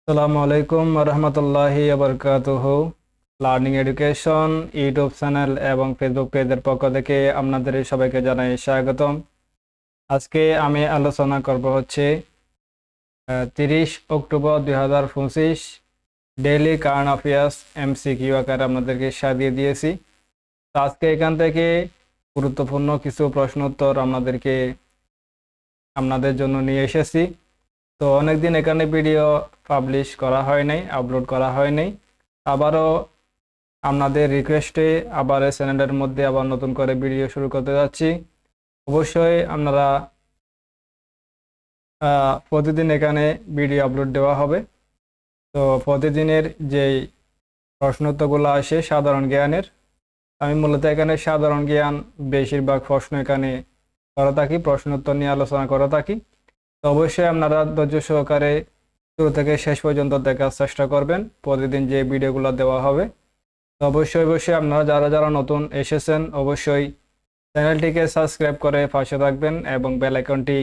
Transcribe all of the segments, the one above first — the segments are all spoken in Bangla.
আসসালামু আলাইকুম রহমতুল্লাহি বারকাতুহু। লার্নিং এডুকেশন ইউটিউব চ্যানেল এবং ফেসবুক পেজের পক্ষ থেকে আপনাদের সবাইকে জানাই স্বাগতম। আজকে আমি আলোচনা করব হচ্ছে 30 October 2025 daily current affairs MCQ আকারে আপনাদেরকে সাজিয়ে দিয়েছি। তো আজকে এখান থেকে গুরুত্বপূর্ণ কিছু প্রশ্ন উত্তর আপনাদের জন্য নিয়ে এসেছি। তো অনেকদিন এখানে ভিডিও পাবলিশ করা হয় নাই, আপলোড করা হয় নাই। আবারও আপনাদের রিকোয়েস্টে আবার এই চ্যানেলের মধ্যে আবার নতুন করে ভিডিও শুরু করতে যাচ্ছি। অবশ্যই আপনারা প্রতিদিন এখানে ভিডিও আপলোড দেওয়া হবে। তো প্রতিদিনের যেই প্রশ্নোত্তরগুলো আসে সাধারণ জ্ঞানের, আমি মূলত এখানে সাধারণ জ্ঞান বেশিরভাগ প্রশ্ন এখানে করা থাকি, প্রশ্নোত্তর নিয়ে আলোচনা করা থাকি। তো অবশ্যই আপনারা ধৈর্য সহকারে শুরু থেকে শেষ পর্যন্ত দেখার চেষ্টা করবেন প্রতিদিন যে ভিডিওগুলো দেওয়া হবে। তো অবশ্যই আপনারা যারা যারা নতুন এসেছেন অবশ্যই চ্যানেলটিকে সাবস্ক্রাইব করে পাশে থাকবেন এবং বেল আইকনটি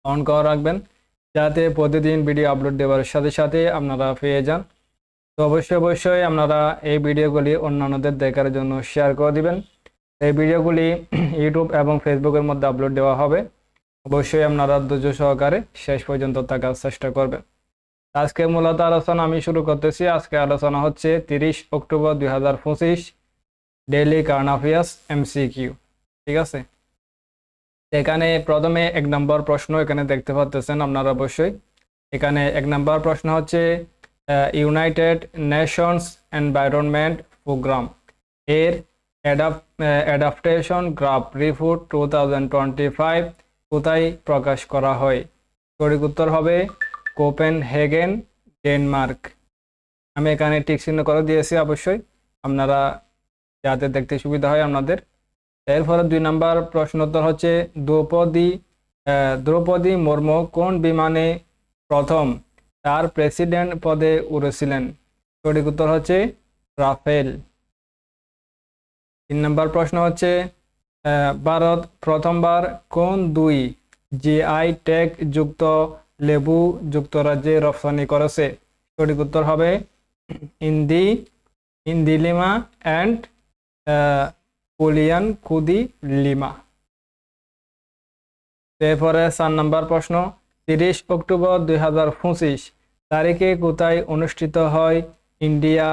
অন করে রাখবেন, যাতে প্রতিদিন ভিডিও আপলোড দেওয়ার সাথে সাথে আপনারা পেয়ে যান। তো অবশ্যই আপনারা এই ভিডিওগুলি অন্যান্যদের দেখার জন্য শেয়ার করে দিবেন। এই ভিডিওগুলি ইউটিউব এবং ফেসবুকের মধ্যে আপলোড দেওয়া হবে। অবশ্যই আপনারা ধৈর্য সহকারে শেষ পর্যন্ত থাকার চেষ্টা করবেন। আজকে মূলত আলোচনা আমি শুরু করতেছি। আজকে আলোচনা হচ্ছে 30 October 2025 daily current affairs MCQ. ঠিক আছে, এখানে প্রথমে 1 নম্বর প্রশ্ন এখানে দেখতে পাচ্ছেন আপনারা অবশ্যই। এখানে 1 নম্বর প্রশ্ন হচ্ছে ইউনাইটেড নেশনস এনভায়রনমেন্ট প্রোগ্রাম এর অ্যাডাপ্টেশন গ্রাফ রিপোর্ট 2025 কোথায় প্রকাশ করা হয়? সঠিক উত্তর হবে কোপেনহেগেন, ডেনমার্ক। আমি এখানে টিক চিহ্ন করে দিয়েছি, অবশ্যই আপনারা যাতে দেখতে সুবিধা হয় আপনাদের। এরপরে 2 নম্বর প্রশ্ন উত্তর হচ্ছে দ্রৌপদী মুর্মু কোন বিমানে প্রথম তার প্রেসিডেন্ট পদে উড়েছিলেন? সঠিক উত্তর হচ্ছে রাফেল। 3 নম্বর প্রশ্ন হচ্ছে ভারত প্রথমবার কোন 2 জিআই ট্যাগ যুক্ত লেবু যুক্তরাজ্যে রপ্তানি করেছে? সঠিক উত্তর হবে ইন্দি লিমা অ্যান্ড পুলিয়ান কুদি লিমা। এরপরে 4 নম্বর প্রশ্ন 30 অক্টোবর 2025 তারিখে কোথায় অনুষ্ঠিত হয় ইন্ডিয়া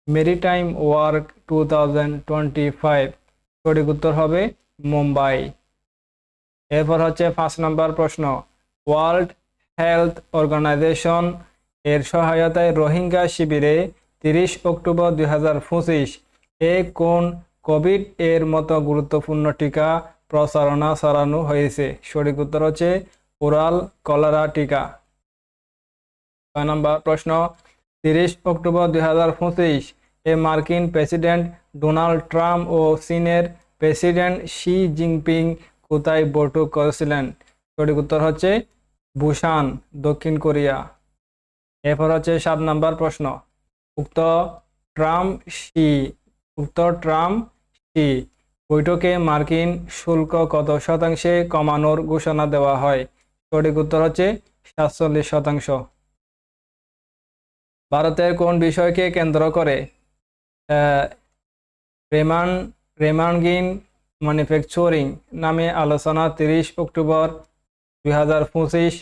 মেরিটাইম ওয়ার্ক 2025? সঠিক উত্তর হবে মুম্বাই। এরপর হচ্ছে 5 নম্বর প্রশ্ন ওয়ার্ল্ড হেলথ অর্গানাইজেশন এর সহায়তায় রোহিঙ্গা শিবিরে 30 অক্টোবর 2025 এ কোন কোভিড এর মতো গুরুত্বপূর্ণ টিকা প্রচারণা চালানো হয়েছে? সঠিক উত্তর হচ্ছে ওরাল কলেরা টিকা। 6 নম্বর প্রশ্ন 30 অক্টোবর 2025 এ মার্কিন প্রেসিডেন্ট ডোনাল্ড ট্রাম্প ও চীনের প্রেসিডেন্ট শি জিনপিং কোথায় বৈঠক করেছিলেন? সঠিক উত্তর হচ্ছে বুসান, দক্ষিণ কোরিয়া। এরপর হচ্ছে 7 নম্বর প্রশ্ন উক্ত ট্রাম্প শি বৈঠকে মার্কিন শুল্ক কত শতাংশে কমানোর ঘোষণা দেওয়া হয়? সঠিক উত্তর হচ্ছে 47%। ভারতের কোন বিষয়কে কেন্দ্র করে রেমানগিন ম্যানুফ্যাকচারিং নামে আলোচনা 30 অক্টোবর 2025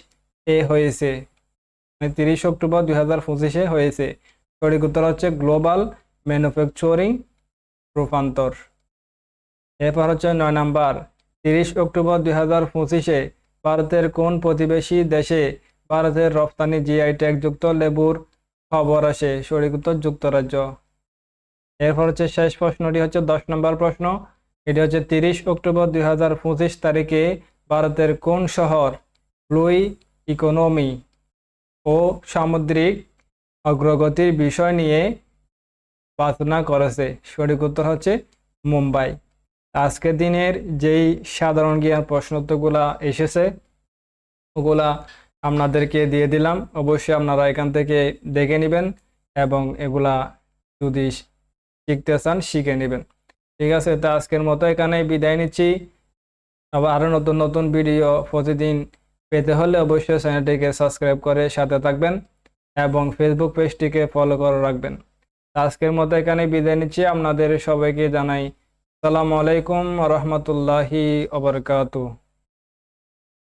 এ হয়েছে? 30 অক্টোবর 2025 হয়েছে। সঠিক উত্তর হচ্ছে গ্লোবাল ম্যানুফ্যাকচারিং রূপান্তর। এরপর হচ্ছে 9 নম্বর 30 অক্টোবর 2025 ভারতের কোন প্রতিবেশী দেশে ভারতের রপ্তানি জিআই ট্যাগ যুক্ত লেবুর খবর আসে? সঠিক উত্তর যুক্তরাজ্য। এরপর হচ্ছে শেষ প্রশ্নটি হচ্ছে 10 নম্বর প্রশ্ন। এটি হচ্ছে 30 অক্টোবর 2025 তারিখে ভারতের কোন শহর ব্লু ইকোনমি ও সামুদ্রিক অগ্রগতির বিষয় নিয়ে আলোচনা করেছে? সঠিক উত্তর হচ্ছে মুম্বাই। আজকের দিনের যেই সাধারণ জ্ঞান প্রশ্নোত্তরগুলা এসেছে ওগুলা আপনাদেরকে দিয়ে দিলাম। অবশ্যই আপনারা এখান থেকে দেখে নেবেন এবং এগুলা যদি শিখতে চান শিখে নেবেন। ঠিক আছে, তো আজকের মতো এখানে বিদায় নিচ্ছি। আবার আরও নতুন নতুন ভিডিও প্রতিদিন পেতে হলে অবশ্যই চ্যানেলটিকে সাবস্ক্রাইব করে সাথে থাকবেন। এবং ফেসবুক পেজটিকে ফলো করে রাখবেন। আজকের মতো এখানে বিদায় নিচ্ছি। আপনাদের সবাইকে জানাই আসসালামু আলাইকুম ওয়া রাহমাতুল্লাহি ওয়া বারাকাতুহু।